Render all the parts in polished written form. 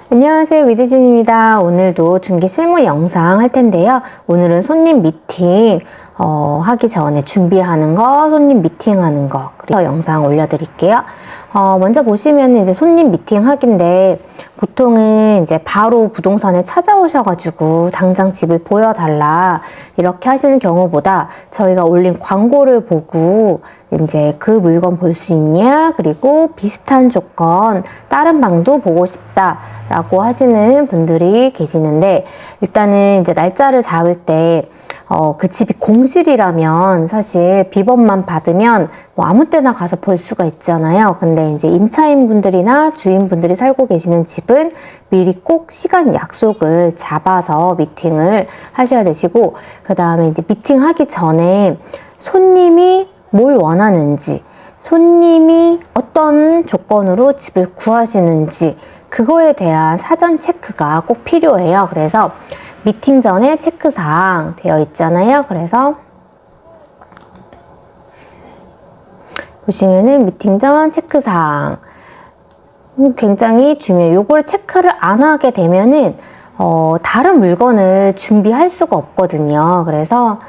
안녕하세요, 위드진입니다. 오늘도 중개 실무 영상 할 텐데요. 오늘은 손님 미팅 하기 전에 준비하는 거, 손님 미팅하는 거, 그래서 영상 올려드릴게요. 먼저 보시면 이제 손님 미팅 하기인데 보통은 이제 바로 부동산에 찾아오셔가지고 당장 집을 보여달라 이렇게 하시는 경우보다 저희가 올린 광고를 보고 이제 그 물건 볼 수 있냐, 그리고 비슷한 조건 다른 방도 보고 싶다 라고 하시는 분들이 계시는데, 일단은 이제 날짜를 잡을 때 그 집이 공실이라면 사실 비번만 받으면 뭐 아무 때나 가서 볼 수가 있잖아요. 근데 이제 임차인 분들이나 주인분들이 살고 계시는 집은 미리 꼭 시간 약속을 잡아서 미팅을 하셔야 되시고, 그 다음에 이제 미팅하기 전에 손님이 뭘 원하는지, 손님이 어떤 조건으로 집을 구하시는지 그거에 대한 사전 체크가 꼭 필요해요. 그래서 미팅 전에 체크사항 되어 있잖아요. 그래서 보시면은 미팅 전 체크사항 굉장히 중요해요. 요거를 체크를 안 하게 되면은 다른 물건을 준비할 수가 없거든요. 그래서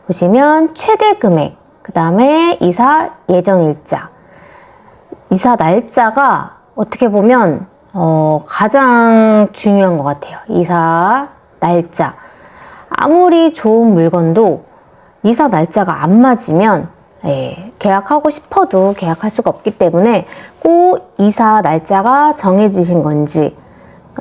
보시면 최대 금액, 그 다음에 이사 예정일자, 이사 날짜가 어떻게 보면 가장 중요한 것 같아요. 이사 날짜. 아무리 좋은 물건도 이사 날짜가 안 맞으면 계약하고 싶어도 계약할 수가 없기 때문에 꼭 이사 날짜가 정해지신 건지,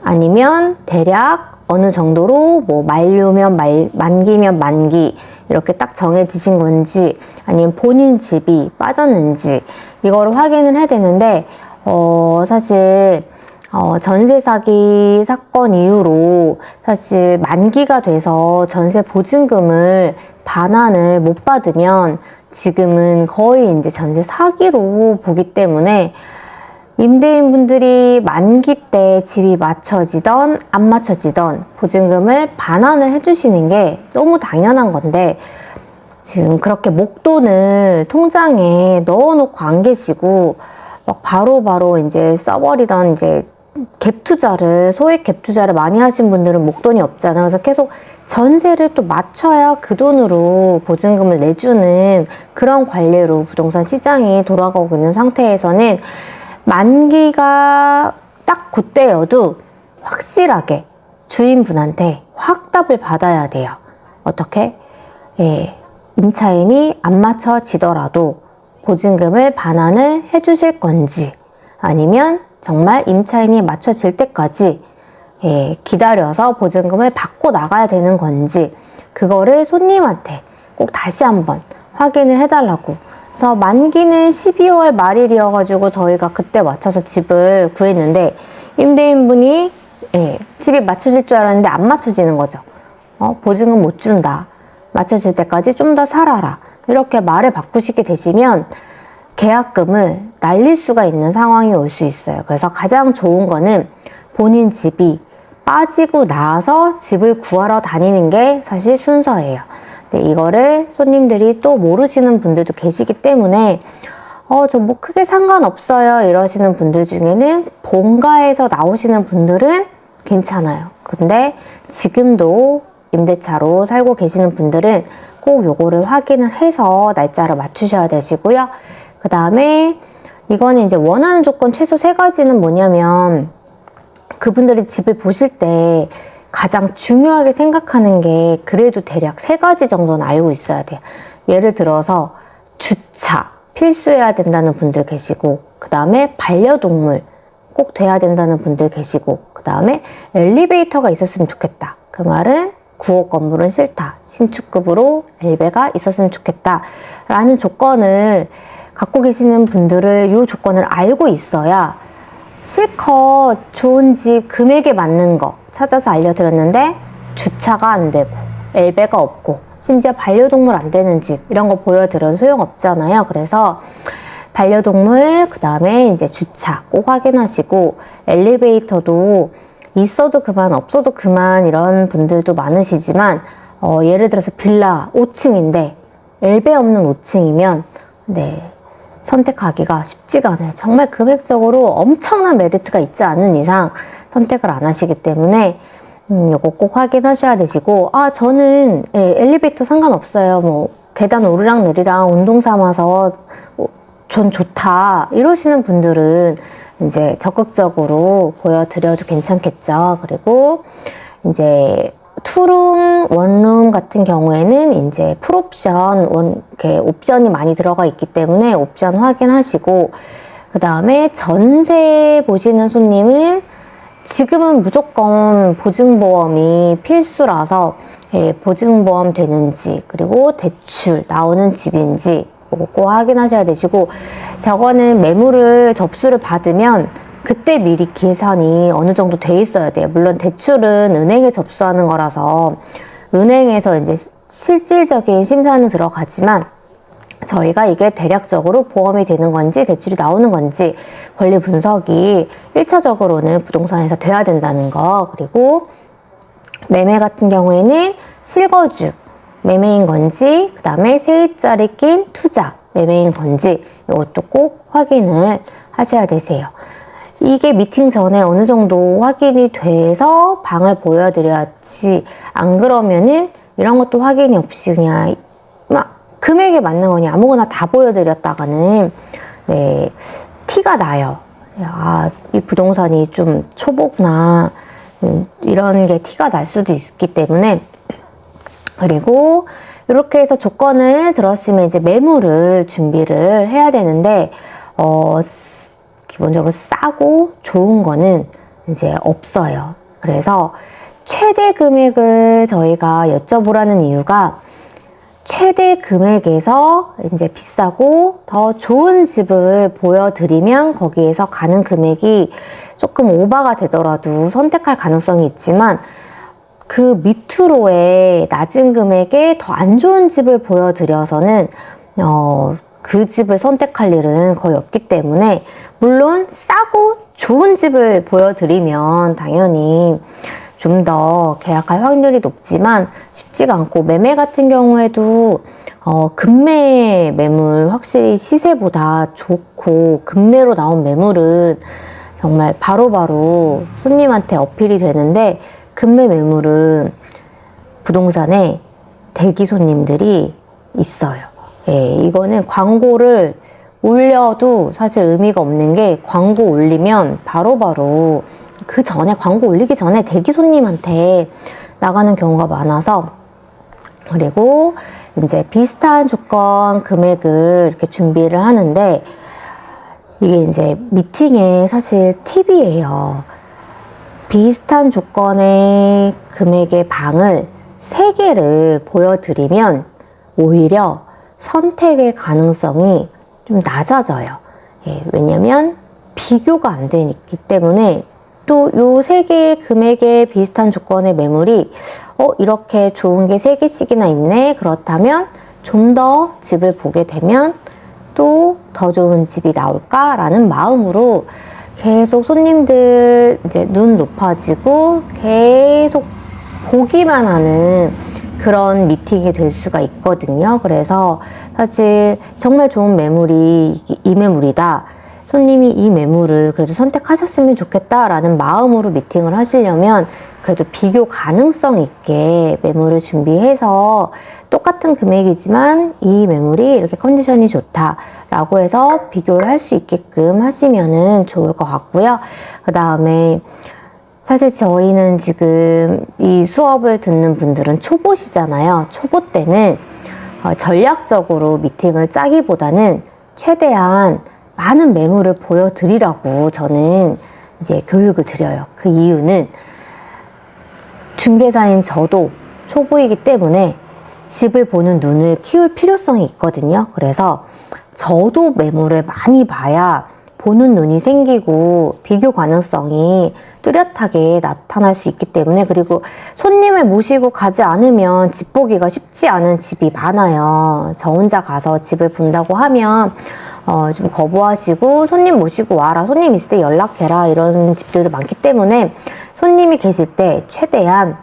아니면 대략 어느 정도로 뭐 만료면 만기면 만기 이렇게 딱 정해지신 건지, 아니면 본인 집이 빠졌는지 이거를 확인을 해야 되는데, 사실 전세 사기 사건 이후로 사실 만기가 돼서 전세 보증금을 반환을 못 받으면 지금은 거의 이제 전세 사기로 보기 때문에 임대인분들이 만기 때 집이 맞춰지던 안 맞춰지던 보증금을 반환을 해주시는 게 너무 당연한 건데, 지금 그렇게 목돈을 통장에 넣어놓고 안 계시고 막 바로바로 이제 써버리던 이제 갭 투자를, 소액 갭 투자를 많이 하신 분들은 목돈이 없잖아요. 그래서 계속 전세를 또 맞춰야 그 돈으로 보증금을 내주는 그런 관례로 부동산 시장이 돌아가고 있는 상태에서는 만기가 딱 그때여도 확실하게 주인분한테 확답을 받아야 돼요. 어떻게? 임차인이 안 맞춰지더라도 보증금을 반환을 해주실 건지, 아니면 정말 임차인이 맞춰질 때까지 기다려서 보증금을 받고 나가야 되는 건지, 그거를 손님한테 꼭 다시 한번 확인을 해달라고. 그래서 만기는 12월 말일이어가지고 저희가 그때 맞춰서 집을 구했는데, 임대인분이 집이 맞춰질 줄 알았는데 안 맞춰지는 거죠. 보증금 못 준다, 맞춰질 때까지 좀 더 살아라, 이렇게 말을 바꾸시게 되시면 계약금을 날릴 수가 있는 상황이 올 수 있어요. 그래서 가장 좋은 거는 본인 집이 빠지고 나서 집을 구하러 다니는 게 사실 순서예요. 근데 이거를 손님들이 또 모르시는 분들도 계시기 때문에 저 뭐 크게 상관없어요 이러시는 분들 중에는 본가에서 나오시는 분들은 괜찮아요. 근데 지금도 임대차로 살고 계시는 분들은 꼭 요거를 확인을 해서 날짜를 맞추셔야 되시고요. 그 다음에 이거는 이제 원하는 조건 최소 3가지는 뭐냐면, 그분들이 집을 보실 때 가장 중요하게 생각하는 게 그래도 대략 3가지 정도는 알고 있어야 돼요. 예를 들어서 주차 필수해야 된다는 분들 계시고, 그 다음에 반려동물 꼭 돼야 된다는 분들 계시고, 그 다음에 엘리베이터가 있었으면 좋겠다. 그 말은 9억 건물은 싫다, 신축급으로 엘베가 있었으면 좋겠다 라는 조건을 갖고 계시는 분들을 이 조건을 알고 있어야 실컷 좋은 집 금액에 맞는 거 찾아서 알려드렸는데 주차가 안 되고 엘베가 없고 심지어 반려동물 안 되는 집 이런 거 보여드려도 소용없잖아요. 그래서 반려동물, 그 다음에 이제 주차 꼭 확인하시고, 엘리베이터도 있어도 그만 없어도 그만 이런 분들도 많으시지만 예를 들어서 빌라 5층인데 엘베 없는 5층이면 선택하기가 쉽지가 않아요. 정말 금액적으로 엄청난 메리트가 있지 않은 이상 선택을 안 하시기 때문에 요거 꼭 확인하셔야 되시고, 저는 엘리베이터 상관없어요. 뭐 계단 오르락 내리락 운동 삼아서 전 좋다 이러시는 분들은 이제 적극적으로 보여드려도 괜찮겠죠. 그리고 이제 투룸, 원룸 같은 경우에는 이제 풀옵션, 이렇게 옵션이 많이 들어가 있기 때문에 옵션 확인하시고, 그 다음에 전세 보시는 손님은 지금은 무조건 보증보험이 필수라서 보증보험 되는지, 그리고 대출 나오는 집인지 꼭 확인하셔야 되시고, 저거는 매물을 접수를 받으면 그때 미리 계산이 어느 정도 돼 있어야 돼요. 물론 대출은 은행에 접수하는 거라서 은행에서 이제 실질적인 심사는 들어가지만, 저희가 이게 대략적으로 보험이 되는 건지 대출이 나오는 건지 권리 분석이 1차적으로는 부동산에서 돼야 된다는 거, 그리고 매매 같은 경우에는 실거주 매매인 건지, 그 다음에 세입자리 낀 투자 매매인 건지 이것도 꼭 확인을 하셔야 되세요. 이게 미팅 전에 어느 정도 확인이 돼서 방을 보여드려야지, 안 그러면은 이런 것도 확인이 없이 그냥 막 금액에 맞는 거니 아무거나 다 보여드렸다가는 티가 나요. 이 부동산이 좀 초보구나 이런 게 티가 날 수도 있기 때문에. 그리고 이렇게 해서 조건을 들었으면 이제 매물을 준비를 해야 되는데, 기본적으로 싸고 좋은 거는 이제 없어요. 그래서 최대 금액을 저희가 여쭤보라는 이유가, 최대 금액에서 이제 비싸고 더 좋은 집을 보여드리면 거기에서 가는 금액이 조금 오버가 되더라도 선택할 가능성이 있지만, 그 밑으로의 낮은 금액에 더 안 좋은 집을 보여드려서는 그 집을 선택할 일은 거의 없기 때문에, 물론 싸고 좋은 집을 보여드리면 당연히 좀 더 계약할 확률이 높지만 쉽지가 않고, 매매 같은 경우에도 급매 매물 확실히 시세보다 좋고, 급매로 나온 매물은 정말 바로바로 손님한테 어필이 되는데, 급매 매물은 부동산에 대기 손님들이 있어요. 이거는 광고를 올려도 사실 의미가 없는 게, 광고 올리면 바로바로 그 전에, 광고 올리기 전에 대기 손님한테 나가는 경우가 많아서. 그리고 이제 비슷한 조건 금액을 이렇게 준비를 하는데, 이게 이제 미팅의 사실 팁이에요. 비슷한 조건의 금액의 방을 3개를 보여드리면 오히려 선택의 가능성이 좀 낮아져요. 왜냐면 비교가 안 되기 때문에. 또 요 3개의 금액의 비슷한 조건의 매물이 이렇게 좋은 게 3개씩이나 있네, 그렇다면 좀 더 집을 보게 되면 또 더 좋은 집이 나올까라는 마음으로 계속 손님들 이제 눈 높아지고 계속 보기만 하는 그런 미팅이 될 수가 있거든요. 그래서 사실 정말 좋은 매물이 이 매물이다, 손님이 이 매물을 그래도 선택하셨으면 좋겠다라는 마음으로 미팅을 하시려면 그래도 비교 가능성 있게 매물을 준비해서, 똑같은 금액이지만 이 매물이 이렇게 컨디션이 좋다라고 해서 비교를 할 수 있게끔 하시면은 좋을 것 같고요. 그 다음에 사실 저희는 지금 이 수업을 듣는 분들은 초보시잖아요. 초보 때는 전략적으로 미팅을 짜기보다는 최대한 많은 매물을 보여드리라고 저는 이제 교육을 드려요. 그 이유는 중개사인 저도 초보이기 때문에 집을 보는 눈을 키울 필요성이 있거든요. 그래서 저도 매물을 많이 봐야 보는 눈이 생기고 비교 가능성이 뚜렷하게 나타날 수 있기 때문에. 그리고 손님을 모시고 가지 않으면 집 보기가 쉽지 않은 집이 많아요. 저 혼자 가서 집을 본다고 하면 좀 거부하시고, 손님 모시고 와라, 손님 있을 때 연락해라, 이런 집들도 많기 때문에 손님이 계실 때 최대한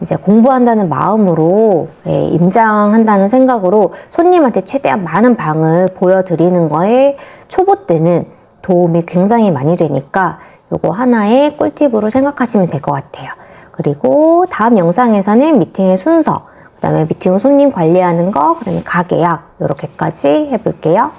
이제 공부한다는 마음으로, 임장한다는 생각으로 손님한테 최대한 많은 방을 보여드리는 거에 초보 때는 도움이 굉장히 많이 되니까, 요거 하나의 꿀팁으로 생각하시면 될 것 같아요. 그리고 다음 영상에서는 미팅의 순서, 그 다음에 미팅 후 손님 관리하는 거, 그 다음에 가계약 이렇게까지 해볼게요.